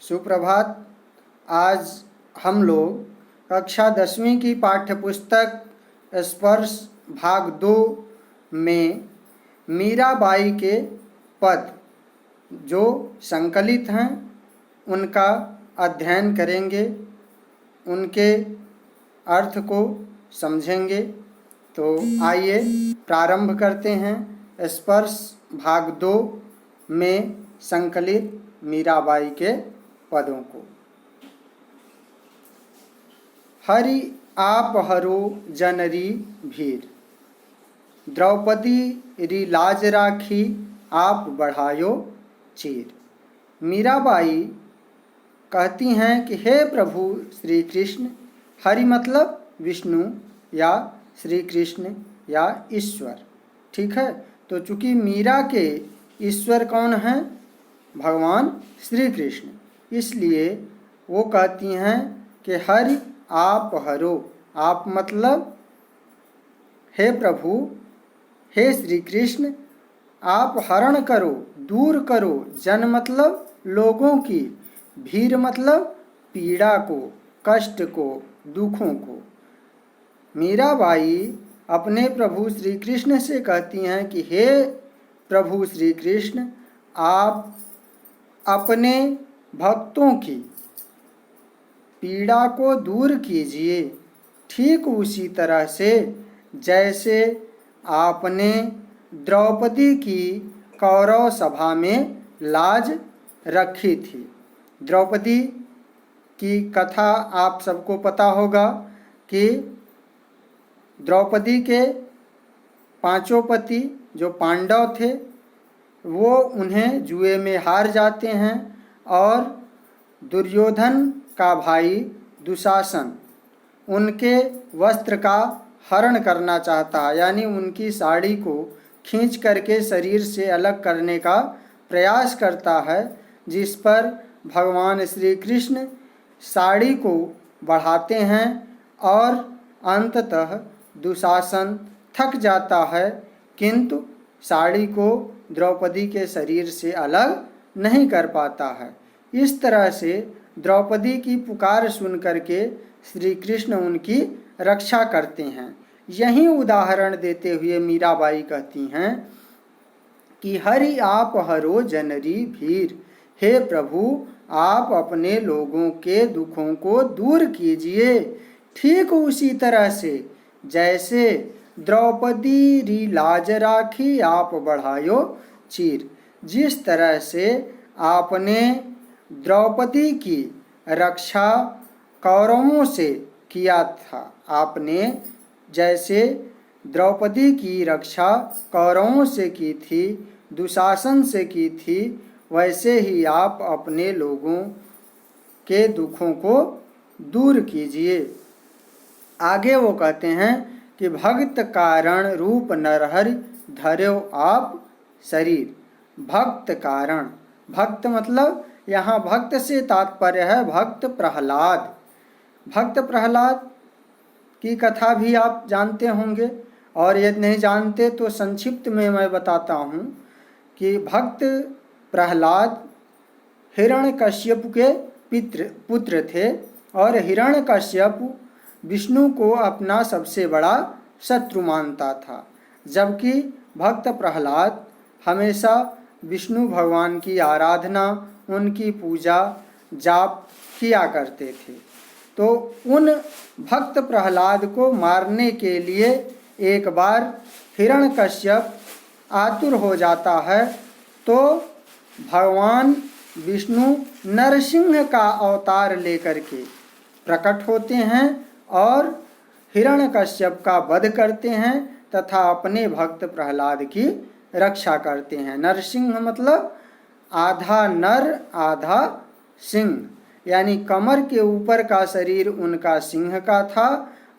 सुप्रभात। आज हम लोग कक्षा 10वीं की पाठ्यपुस्तक स्पर्श भाग 2 में मीराबाई के पद जो संकलित हैं उनका अध्ययन करेंगे, उनके अर्थ को समझेंगे। तो आइए प्रारंभ करते हैं स्पर्श भाग 2 में संकलित मीराबाई के पदों को। हरि आप हरो जनरी भीर, द्रौपदी री लाज राखी आप बढ़ायो चीर। मीराबाई कहती हैं कि हे प्रभु श्री कृष्ण, हरि मतलब विष्णु या श्री कृष्ण या ईश्वर, ठीक है। तो चूंकि मीरा के ईश्वर कौन हैं? भगवान श्री कृष्ण, इसलिए वो कहती हैं कि हरि आप हरो। आप मतलब हे प्रभु, हे श्री कृष्ण, आप हरण करो, दूर करो। जन मतलब लोगों की, भीर मतलब पीड़ा को, कष्ट को, दुखों को। मीराबाई अपने प्रभु श्री कृष्ण से कहती हैं कि हे प्रभु श्री कृष्ण, आप अपने भक्तों की पीड़ा को दूर कीजिए, ठीक उसी तरह से जैसे आपने द्रौपदी की कौरव सभा में लाज रखी थी। द्रौपदी की कथा आप सबको पता होगा कि द्रौपदी के पांचों पति जो पांडव थे वो उन्हें जुए में हार जाते हैं और दुर्योधन का भाई दुशासन उनके वस्त्र का हरण करना चाहता है, यानी उनकी साड़ी को खींच करके शरीर से अलग करने का प्रयास करता है, जिस पर भगवान श्री कृष्ण साड़ी को बढ़ाते हैं और अंततः दुशासन थक जाता है, किंतु साड़ी को द्रौपदी के शरीर से अलग नहीं कर पाता है। इस तरह से द्रौपदी की पुकार सुन करके श्री कृष्ण उनकी रक्षा करते हैं। यही उदाहरण देते हुए मीराबाई कहती हैं कि हरि आप हरो जनरी भीर, हे प्रभु आप अपने लोगों के दुखों को दूर कीजिए, ठीक उसी तरह से जैसे द्रौपदी री लाज राखी आप बढ़ायो चीर। जिस तरह से आपने द्रौपदी की रक्षा कौरवों से किया था, आपने जैसे द्रौपदी की रक्षा कौरवों से की थी, दुशासन से की थी, वैसे ही आप अपने लोगों के दुखों को दूर कीजिए। आगे वो कहते हैं कि भक्त कारण रूप नरहरि धर्यो आप शरीर। भक्त कारण, भक्त मतलब यहाँ भक्त से तात्पर्य है भक्त प्रहलाद। भक्त प्रहलाद की कथा भी आप जानते होंगे, और यदि नहीं जानते तो संक्षिप्त में मैं बताता हूँ कि भक्त प्रहलाद हिरण्यकश्यप के पुत्र थे, और हिरण्यकश्यप विष्णु को अपना सबसे बड़ा शत्रु मानता था, जबकि भक्त प्रहलाद हमेशा विष्णु भगवान की आराधना, उनकी पूजा जाप किया करते थे। तो उन भक्त प्रहलाद को मारने के लिए एक बार हिरण्यकश्यप आतुर हो जाता है, तो भगवान विष्णु नरसिंह का अवतार लेकर के प्रकट होते हैं और हिरण्यकश्यप का वध करते हैं तथा अपने भक्त प्रहलाद की रक्षा करते हैं। नरसिंह मतलब आधा नर आधा सिंह, यानी कमर के ऊपर का शरीर उनका सिंह का था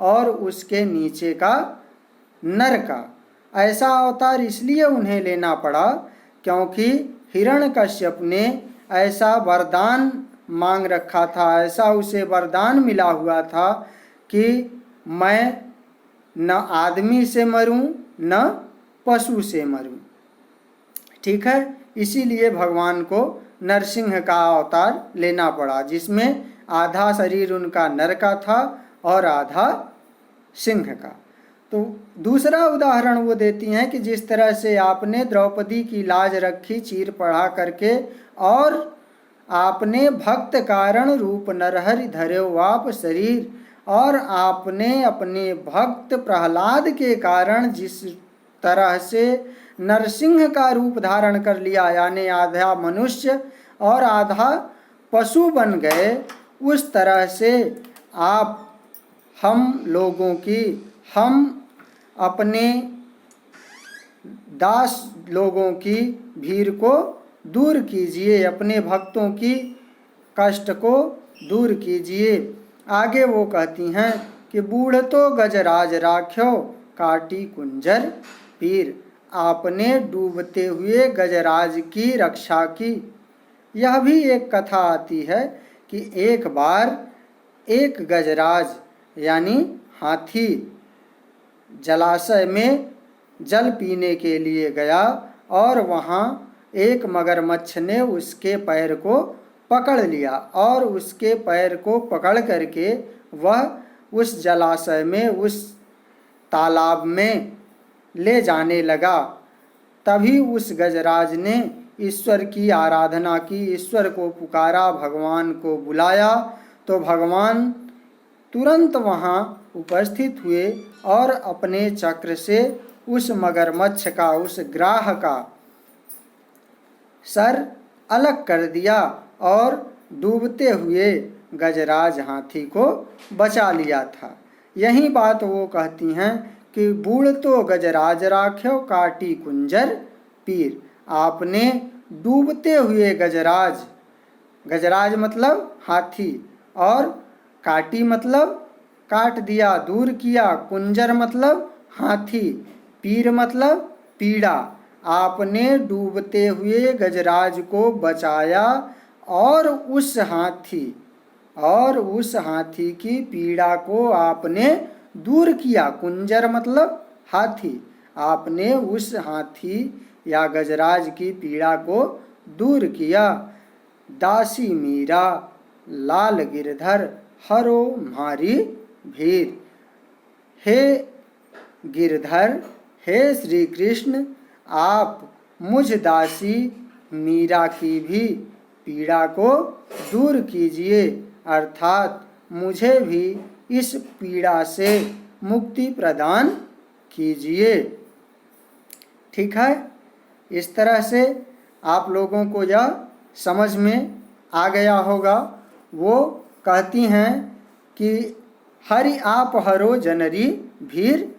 और उसके नीचे का नर का। ऐसा अवतार इसलिए उन्हें लेना पड़ा क्योंकि हिरण्यकश्यप ने ऐसा वरदान मांग रखा था, ऐसा उसे वरदान मिला हुआ था कि मैं न आदमी से मरूं न पशु से मरूं, ठीक है। इसीलिए भगवान को नरसिंह का अवतार लेना पड़ा, जिसमें आधा शरीर उनका नर का था और आधा सिंह का। तो दूसरा उदाहरण वो देती हैं कि जिस तरह से आपने द्रौपदी की लाज रखी चीर पढ़ा करके, और आपने भक्त कारण रूप नरहरि धर्यो आप शरीर, और आपने अपने भक्त प्रहलाद के कारण जिस तरह से नरसिंह का रूप धारण कर लिया, यानी आधा मनुष्य और आधा पशु बन गए, उस तरह से आप हम लोगों की, हम अपने दास लोगों की भीड़ को दूर कीजिए, अपने भक्तों की कष्ट को दूर कीजिए। आगे वो कहती हैं कि बूढ़ तो गजराज राख्यो काटी कुंजर पीर, आपने डूबते हुए गजराज की रक्षा की। यह भी एक कथा आती है कि एक बार एक गजराज यानी हाथी जलाशय में जल पीने के लिए गया, और वहाँ एक मगरमच्छ ने उसके पैर को पकड़ लिया, और उसके पैर को पकड़ करके वह उस जलाशय में, उस तालाब में ले जाने लगा। तभी उस गजराज ने ईश्वर की आराधना की, ईश्वर को पुकारा, भगवान को बुलाया, तो भगवान तुरंत वहाँ उपस्थित हुए और अपने चक्र से उस मगरमच्छ का, उस ग्राह का सर अलग कर दिया और डूबते हुए गजराज हाथी को बचा लिया था। यही बात वो कहती हैं कि बूढ़ तो गजराज राख्यो काटी कुंजर पीर, आपने डूबते हुए गजराज, गजराज मतलब हाथी, और काटी मतलब काट दिया, दूर किया, कुंजर मतलब हाथी, पीर मतलब पीड़ा, आपने डूबते हुए गजराज को बचाया और उस हाथी की पीड़ा को आपने दूर किया। कुंजर मतलब हाथी, आपने उस हाथी या गजराज की पीड़ा को दूर किया। दासी मीरा लाल गिरधर हरो म्हारी भीर, हे गिरधर, हे श्री कृष्ण, आप मुझ दासी मीरा की भी पीड़ा को दूर कीजिए, अर्थात मुझे भी इस पीड़ा से मुक्ति प्रदान कीजिए। ठीक है, इस तरह से आप लोगों को यह समझ में आ गया होगा। वो कहती हैं कि हरि आप हरो जनरी भीर,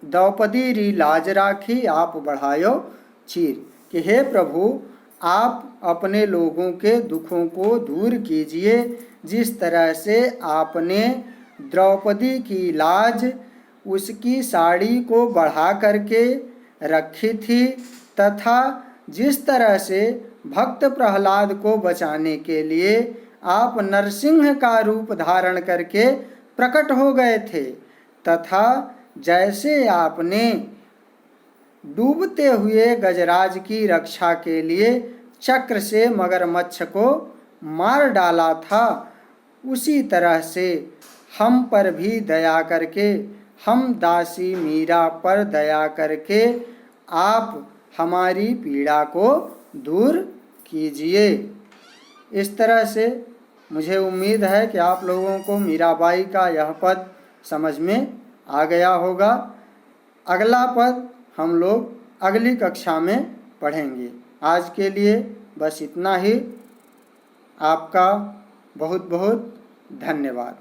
द्रौपदी री लाज राखी आप बढ़ायो चीर, कि हे प्रभु, आप अपने लोगों के दुखों को दूर कीजिए, जिस तरह से आपने द्रौपदी की लाज, उसकी साड़ी को बढ़ा करके रखी थी, तथा जिस तरह से भक्त प्रहलाद को बचाने के लिए आप नरसिंह का रूप धारण करके प्रकट हो गए थे, तथा जैसे आपने डूबते हुए गजराज की रक्षा के लिए चक्र से मगरमच्छ को मार डाला था, उसी तरह से हम पर भी दया करके, हम दासी मीरा पर दया करके आप हमारी पीड़ा को दूर कीजिए। इस तरह से मुझे उम्मीद है कि आप लोगों को मीराबाई का यह पद समझ में आ गया होगा। अगला पद हम लोग अगली कक्षा में पढ़ेंगे। आज के लिए बस इतना ही। आपका बहुत बहुत धन्यवाद।